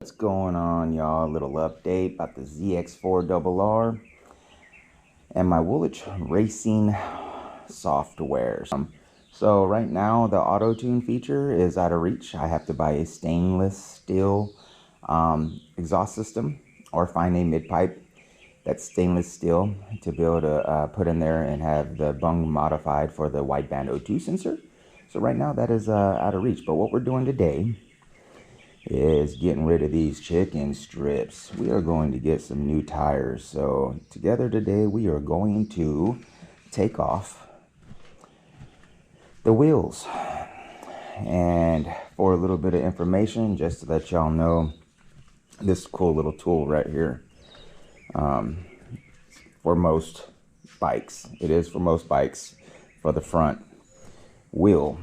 What's going on, y'all? A little update about the zx4rr and my Woolwich racing software. So right now the auto tune feature is out of reach. I have to buy a stainless steel exhaust system or find a mid pipe that's stainless steel to be able to put in there and have the bung modified for the wideband O2 sensor. So right now that is out of reach. But what we're doing today is getting rid of these chicken strips. We are going to get some new tires. So together today we are going to take off the wheels. And for a little bit of information, just to let y'all know, this cool little tool right here, for most bikes, it is for most bikes for the front wheel.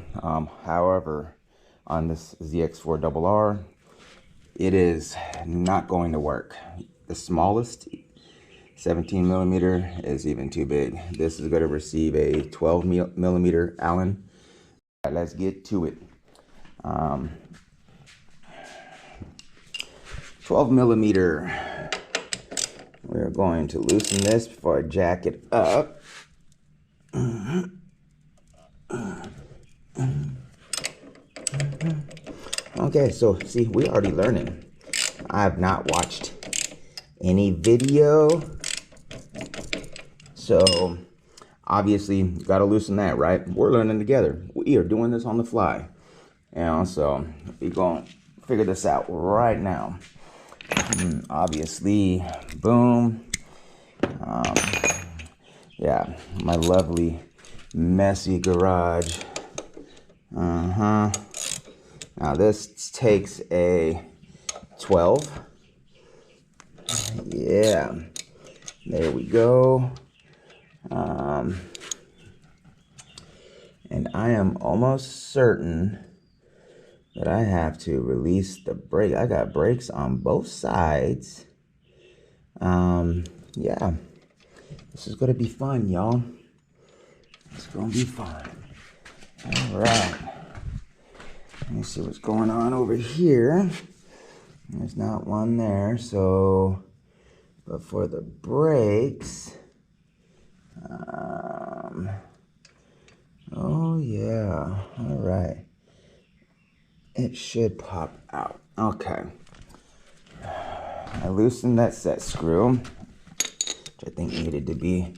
However, on this zx4rr, it is not going to work. The smallest 17 millimeter is even too big. This is going to receive a 12 millimeter Allen. Right, let's get to it. 12 millimeter. We're going to loosen this before I jack it up. Okay, so see, we're already learning. I have not watched any video, so obviously got to loosen that, right? We're learning together. We are doing this on the fly, so we're gonna figure this out right now. Obviously, boom. Yeah, my lovely messy garage. Now this takes a 12. Yeah, there we go. And I am almost certain that I have to release the brake. I got brakes on both sides. Yeah, this is gonna be fun, y'all. It's gonna be fun. All right. Let me see what's going on over here. There's not one there, so, but for the brakes, oh yeah, all right. It should pop out. Okay. I loosened that set screw, which I think needed to be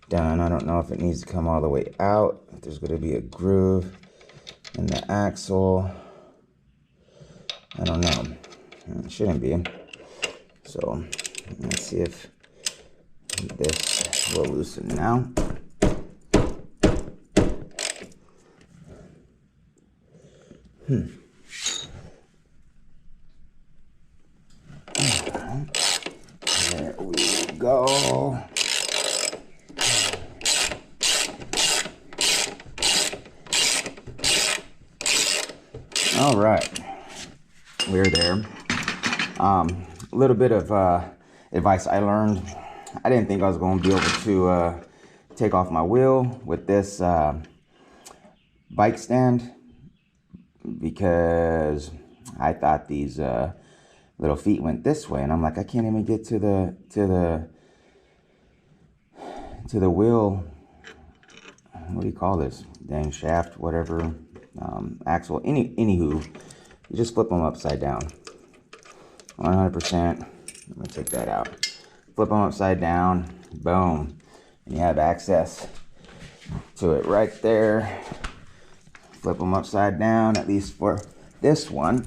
done. I don't know if it needs to come all the way out, if there's going to be a groove in the axle. I don't know. It shouldn't be. So let's see if this will loosen now. There we go. All right, we're there. A little bit of advice I learned. I didn't think I was going to be able to take off my wheel with this bike stand, because I thought these little feet went this way, and I'm like, I can't even get to the wheel. What do you call this? Dang shaft, whatever, axle. Anywho, you just flip them upside down. 100%. I'm gonna take that out. Flip them upside down. Boom, and you have access to it right there. Flip them upside down, at least for this one.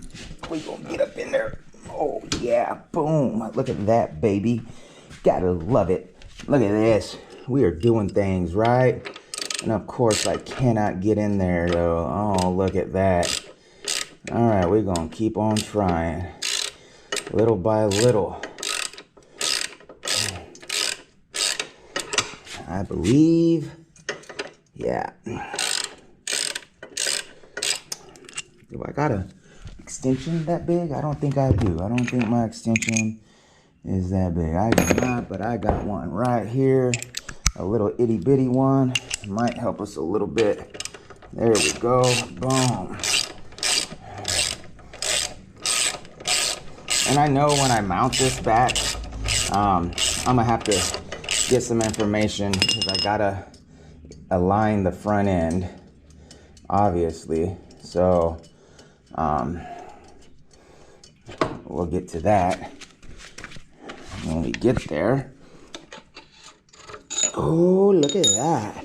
We gonna get up in there. Oh yeah, boom. Look at that, baby. Gotta love it. Look at this. We are doing things right. And of course I cannot get in there though. Oh, look at that. All right, we're gonna keep on trying. Little by little. I believe. Yeah. Do I got a extension that big? I don't think I do. I don't think my extension is that big. I do not, but I got one right here. A little itty bitty one. Might help us a little bit. There we go. Boom. And I know when I mount this back, I'm gonna have to get some information because I gotta align the front end, obviously. So we'll get to that when we get there. Oh, look at that.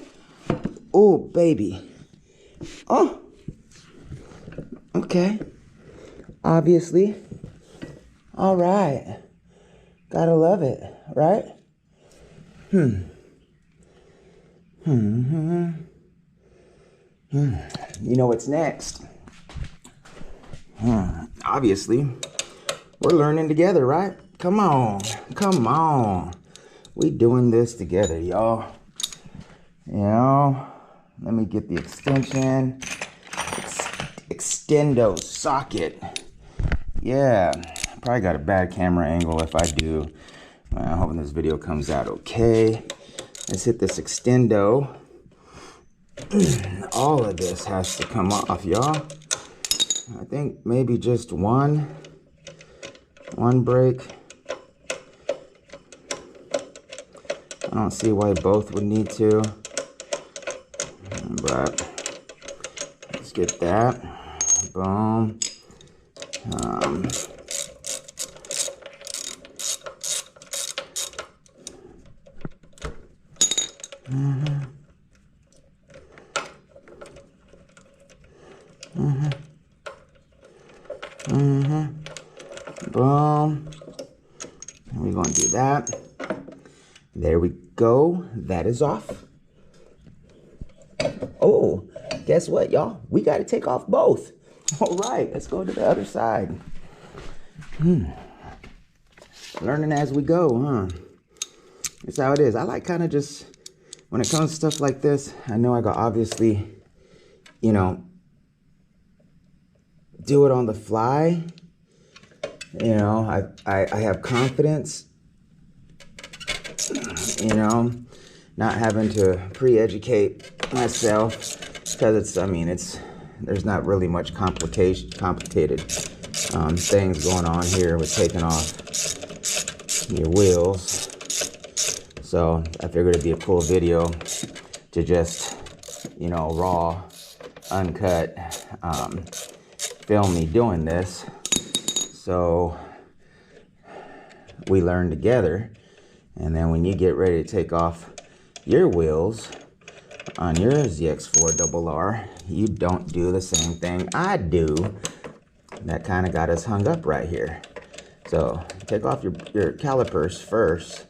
Oh, baby. Oh, okay. Obviously. All right. Gotta love it, right? You know what's next? Obviously, we're learning together, right? Come on. Come on. We doing this together, y'all. You know, let me get the extension. Extendo socket. Yeah, probably got a bad camera angle if I do. I'm hoping this video comes out okay. Let's hit this extendo. All of this has to come off, y'all. I think maybe just one break. I don't see why both would need to, but let's get that. Boom. Boom. And we're going to do that. There we go. That is off. Oh, guess what, y'all? We got to take off both. All right, let's go to the other side. Learning as we go, huh? That's how it is. I like kind of just, when it comes to stuff like this, I know I got obviously, you know, do it on the fly. You know, I have confidence, you know, not having to pre-educate myself because it's, I mean, there's not really much complicated things going on here with taking off your wheels. So I figured it'd be a cool video to just, you know, raw, uncut, film me doing this. So we learn together, and then when you get ready to take off your wheels on your zx4rr, you don't do the same thing I do. That kind of got us hung up right here. So take off your calipers first.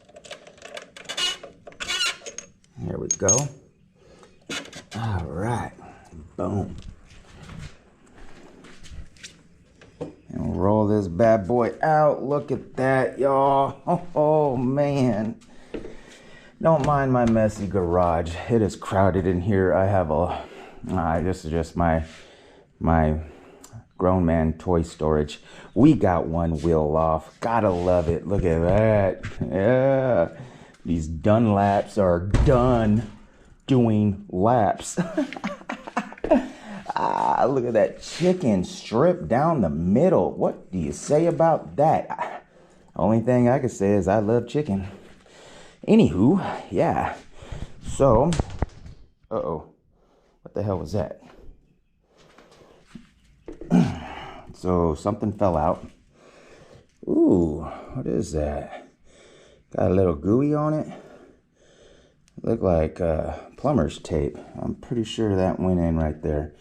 There we go. All right, boom. And we'll roll this bad boy out. Look at that, y'all. Oh, man. Don't mind my messy garage. It is crowded in here. I have this is just my grown man toy storage. We got one wheel off. Gotta love it. Look at that. Yeah. These Dunlaps are done doing laps. Look at that chicken strip down the middle. What do you say about that? Only thing I can say is I love chicken. Anywho, yeah. So, what the hell was that? So something fell out. Ooh, what is that? Got a little gooey on it. Look like plumber's tape. I'm pretty sure that went in right there.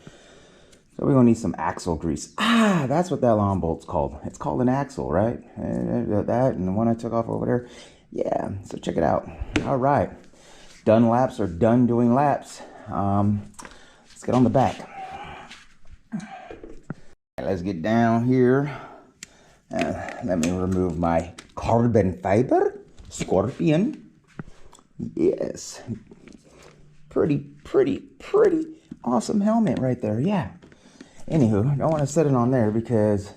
So we're gonna need some axle grease. That's what that long bolt's called. It's called an axle, right? That and the one I took off over there. Yeah, so check it out. All right, done laps or done doing laps. Let's get on the back. Let's get down here. Let me remove my carbon fiber Scorpion. Yes, pretty awesome helmet right there. Yeah. Anywho, don't want to set it on there because,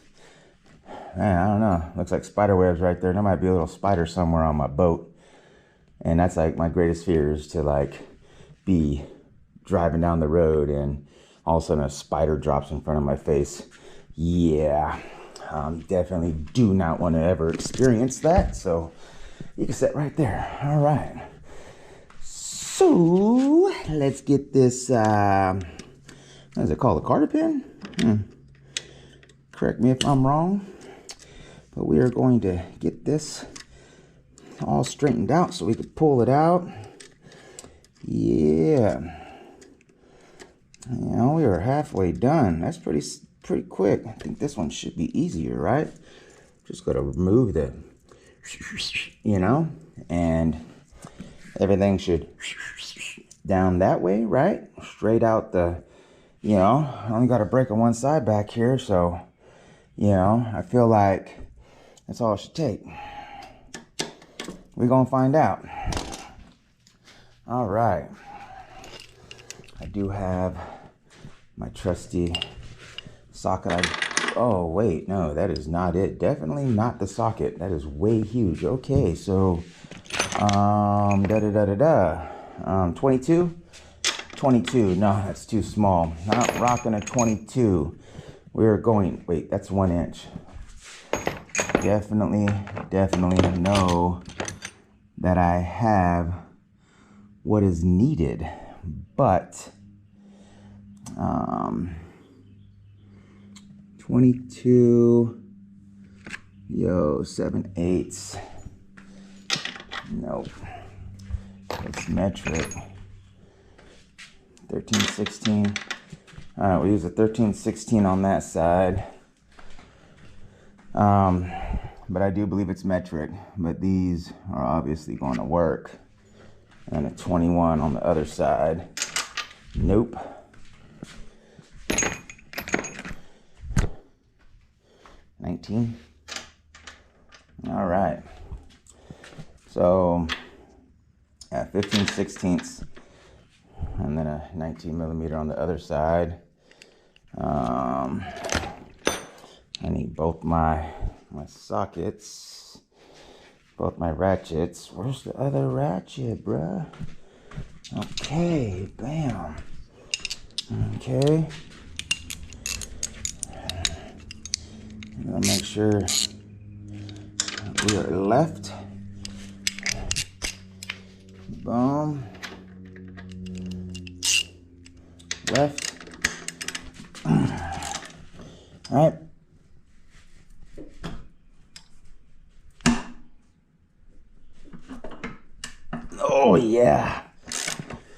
man, I don't know. Looks like spider webs right there. There might be a little spider somewhere on my boat. And that's like my greatest fear is to like be driving down the road and all of a sudden a spider drops in front of my face. Yeah. Definitely do not want to ever experience that. So you can sit right there. All right. So let's get this, what is it called? A carter pin? Correct me if I'm wrong. But we are going to get this all straightened out so we can pull it out. Yeah. You know, we are halfway done. That's pretty quick. I think this one should be easier, right? Just got to remove the, you know, and everything should down that way, right? Straight out the, you know, I only got to break on one side back here, so, you know, I feel like that's all it should take. We're going to find out. All right. I do have my trusty socket. Oh, wait, no, that is not it. Definitely not the socket. That is way huge. Okay, so, 22? 22, no, that's too small. Not rocking a 22. We're going, wait, that's 1 inch. Definitely know that I have what is needed, but 22, 7/8. Nope, it's metric. 13/16. All right, we'll use a 13/16 on that side. But I do believe it's metric, but these are obviously going to work. And a 21 on the other side. Nope. $19. All right. So, 15/16, and then a 19 millimeter on the other side. I need both my sockets, both my ratchets. Where's the other ratchet, bruh? Okay, bam. Okay. I'm gonna make sure we are left. Boom. Left. All right. Oh, yeah.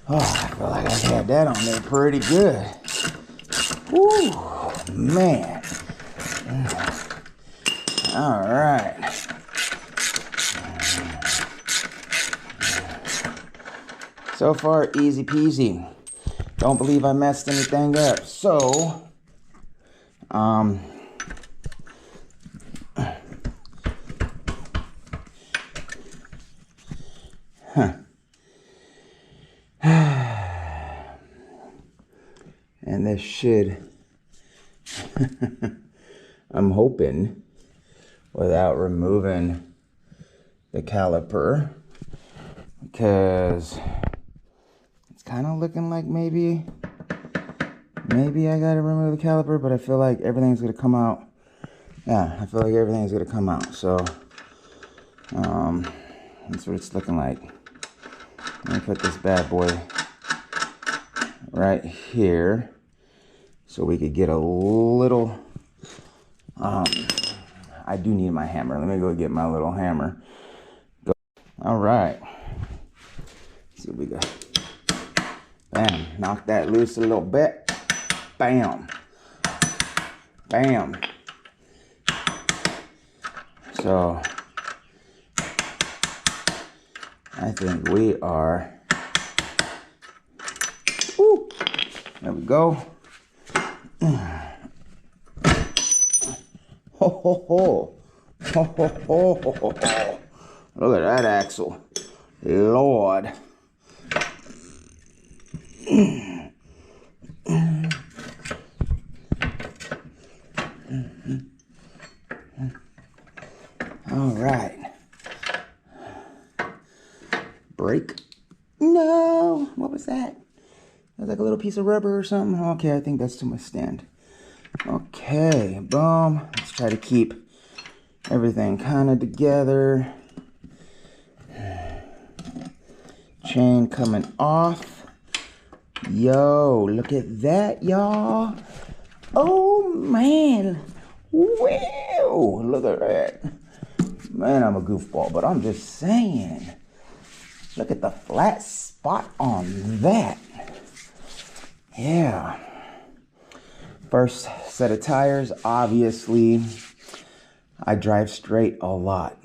Oh, I feel like I had that on there pretty good. Woo, man. All right. So far, easy peasy. Don't believe I messed anything up. So, and this should, I'm hoping, without removing the caliper, because it's kind of looking like maybe I gotta remove the caliper, but I feel like everything's gonna come out. Yeah, I feel like everything's gonna come out. So, that's what it's looking like. Let me put this bad boy right here so we could get a little, I do need my hammer. Let me go get my little hammer. All right. Let's see what we got. Bam, knock that loose a little bit. Bam. Bam. So, I think we are, woo, there we go. Ho, ho, ho. Ho, ho, ho, ho, ho, ho. Look at that axle. Lord. All right. Brake. No. What was that? That was like a little piece of rubber or something. Okay, I think that's to my stand. Okay. Okay, boom. Let's try to keep everything kind of together. Chain coming off. Yo, look at that, y'all. Oh, man. Wow, look at that. Man, I'm a goofball, but I'm just saying. Look at the flat spot on that. Yeah. First set of tires, obviously. I drive straight a lot,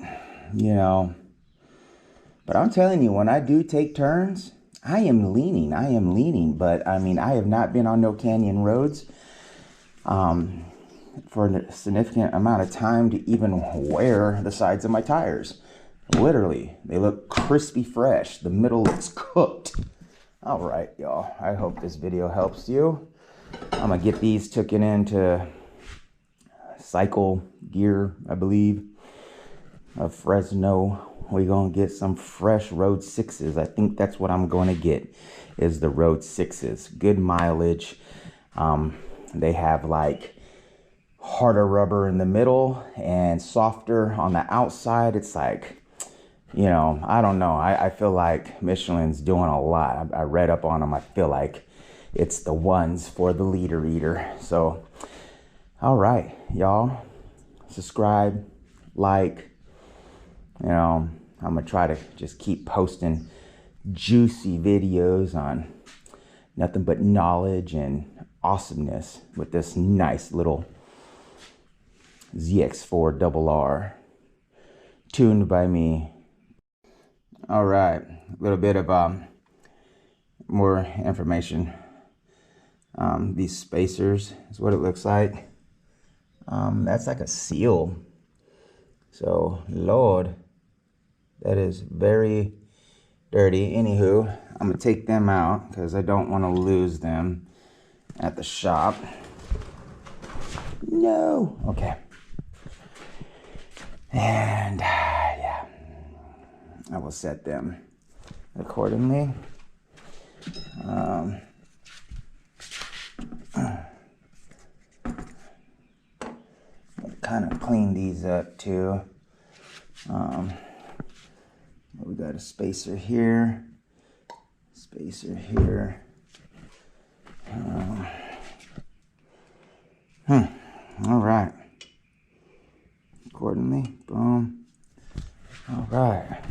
you know. But I'm telling you, when I do take turns, I am leaning. But I mean, I have not been on no canyon roads for a significant amount of time to even wear the sides of my tires. Literally, they look crispy fresh. The middle looks cooked. All right, y'all. I hope this video helps you. I'm gonna get these taken into Cycle Gear, I believe, of Fresno. We're gonna get some fresh Road 6s. I think that's what I'm gonna get, is the Road 6s. Good mileage. They have like harder rubber in the middle and softer on the outside. It's like, you know, I don't know. I feel like Michelin's doing a lot. I read up on them. I feel like it's the ones for the leader eater. So, all right, y'all. Subscribe, like. You know, I'm going to try to just keep posting juicy videos on nothing but knowledge and awesomeness with this nice little zx4rr tuned by me. All right, a little bit of more information. These spacers is what it looks like. That's like a seal. So, Lord, that is very dirty. Anywho, I'm gonna take them out because I don't want to lose them at the shop. No. Okay. And yeah, I will set them accordingly. Kind of clean these up too. We got a spacer here, all right, accordingly, boom. All right.